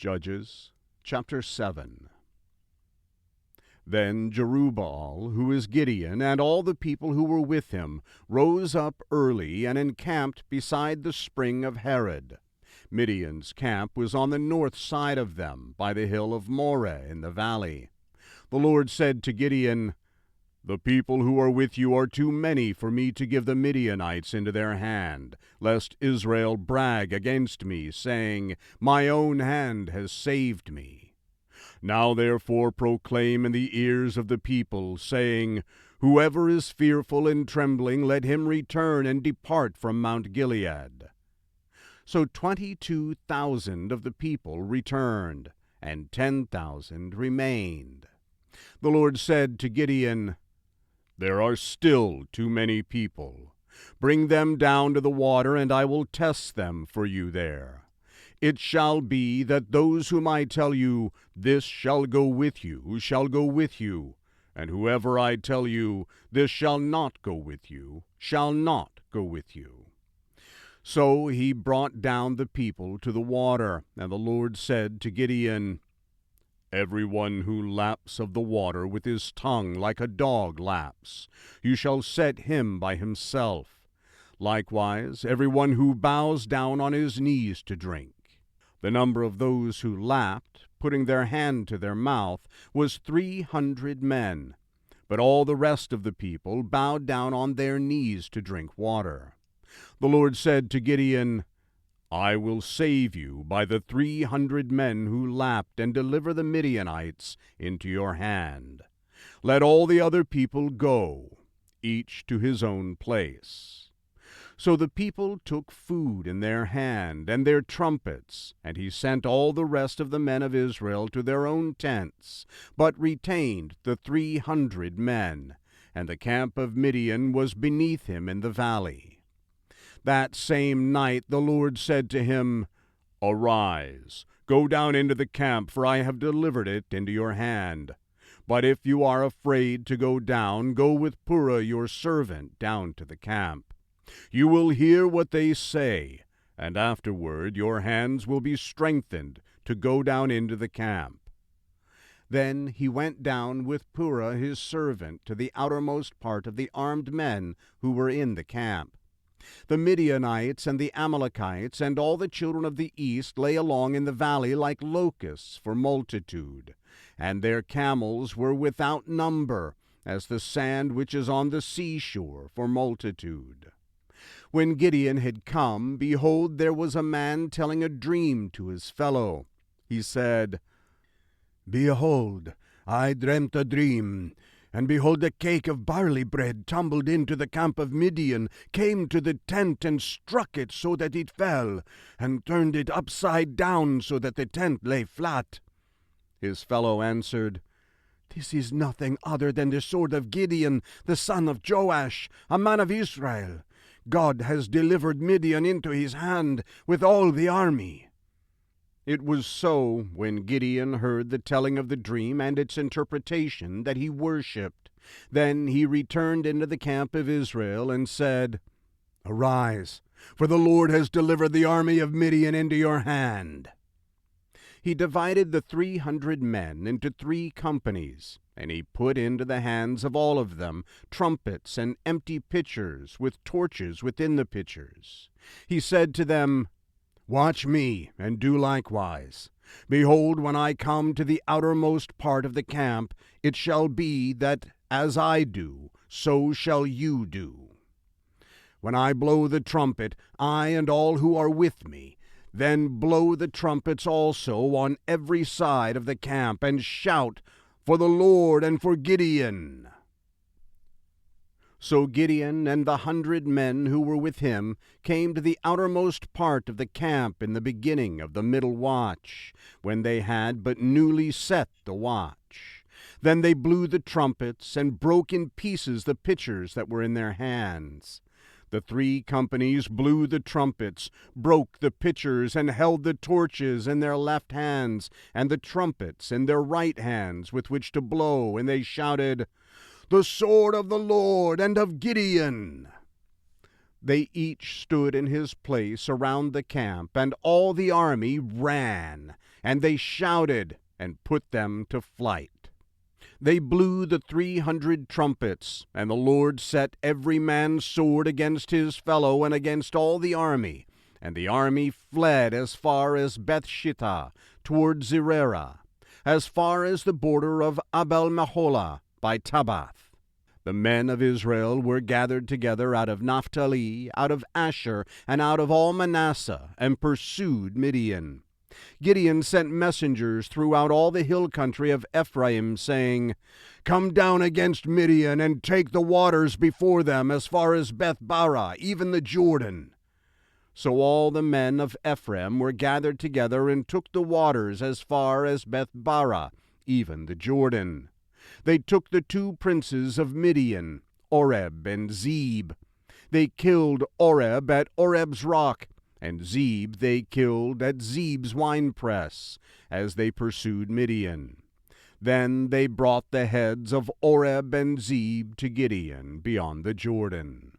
Judges chapter 7. Then Jerubbaal, who is Gideon, and all the people who were with him, rose up early and encamped beside the spring of Harod. Midian's camp was on the north side of them, by the hill of Moreh in the valley. The Lord said to Gideon, "The people who are with you are too many for me to give the Midianites into their hand, lest Israel brag against me, saying, 'My own hand has saved me.' Now therefore proclaim in the ears of the people, saying, 'Whoever is fearful and trembling, let him return and depart from Mount Gilead.'" So 22,000 of the people returned, and 10,000 remained. The Lord said to Gideon, "There are still too many people. Bring them down to the water, and I will test them for you there. It shall be that those whom I tell you, 'This shall go with you,' shall go with you, and whoever I tell you, 'This shall not go with you,' shall not go with you." So he brought down the people to the water, and the Lord said to Gideon, "Everyone who laps of the water with his tongue like a dog laps, you shall set him by himself. Likewise, everyone who bows down on his knees to drink." The number of those who lapped, putting their hand to their mouth, was 300 men. But all the rest of the people bowed down on their knees to drink water. The Lord said to Gideon, "I will save you by the 300 men who lapped, and deliver the Midianites into your hand. Let all the other people go, each to his own place." So the people took food in their hand, and their trumpets, and he sent all the rest of the men of Israel to their own tents, but retained the 300 men, and the camp of Midian was beneath him in the valley. That same night the Lord said to him, "Arise, go down into the camp, for I have delivered it into your hand. But if you are afraid to go down, go with Purah your servant down to the camp. You will hear what they say, and afterward your hands will be strengthened to go down into the camp." Then he went down with Purah his servant to the outermost part of the armed men who were in the camp. The Midianites and the Amalekites and all the children of the east lay along in the valley like locusts for multitude, and their camels were without number, as the sand which is on the seashore for multitude. When Gideon had come, behold, there was a man telling a dream to his fellow. He said, "Behold, I dreamt a dream, and behold, a cake of barley bread tumbled into the camp of Midian, came to the tent and struck it so that it fell, and turned it upside down so that the tent lay flat." His fellow answered, "This is nothing other than the sword of Gideon, the son of Joash, a man of Israel. God has delivered Midian into his hand with all the army." It was so, when Gideon heard the telling of the dream and its interpretation, that he worshipped. Then he returned into the camp of Israel and said, "Arise, for the Lord has delivered the army of Midian into your hand." He divided the 300 men into 3 companies, and he put into the hands of all of them trumpets and empty pitchers with torches within the pitchers. He said to them, "Watch me, and do likewise. Behold, when I come to the outermost part of the camp, it shall be that as I do, so shall you do. When I blow the trumpet, I and all who are with me, then blow the trumpets also on every side of the camp, and shout, 'For the Lord and for Gideon.'" So Gideon and the 100 men who were with him came to the outermost part of the camp in the beginning of the middle watch, when they had but newly set the watch. Then they blew the trumpets, and broke in pieces the pitchers that were in their hands. The 3 companies blew the trumpets, broke the pitchers, and held the torches in their left hands, and the trumpets in their right hands with which to blow, and they shouted, "The sword of the Lord and of Gideon!" They each stood in his place around the camp, and all the army ran, and they shouted and put them to flight. They blew the 300 trumpets, and the Lord set every man's sword against his fellow and against all the army. And the army fled as far as Bethshittah toward Zererah, as far as the border of Abel-Meholah by Tabbath. The men of Israel were gathered together out of Naphtali, out of Asher, and out of all Manasseh, and pursued Midian. Gideon sent messengers throughout all the hill country of Ephraim, saying, "Come down against Midian, and take the waters before them as far as Beth-barah, even the Jordan." So all the men of Ephraim were gathered together and took the waters as far as Beth-barah, even the Jordan. They took the 2 princes of Midian, Oreb and Zeb. They killed Oreb at Oreb's rock, and Zeb they killed at Zeb's winepress, as they pursued Midian. Then they brought the heads of Oreb and Zeb to Gideon beyond the Jordan.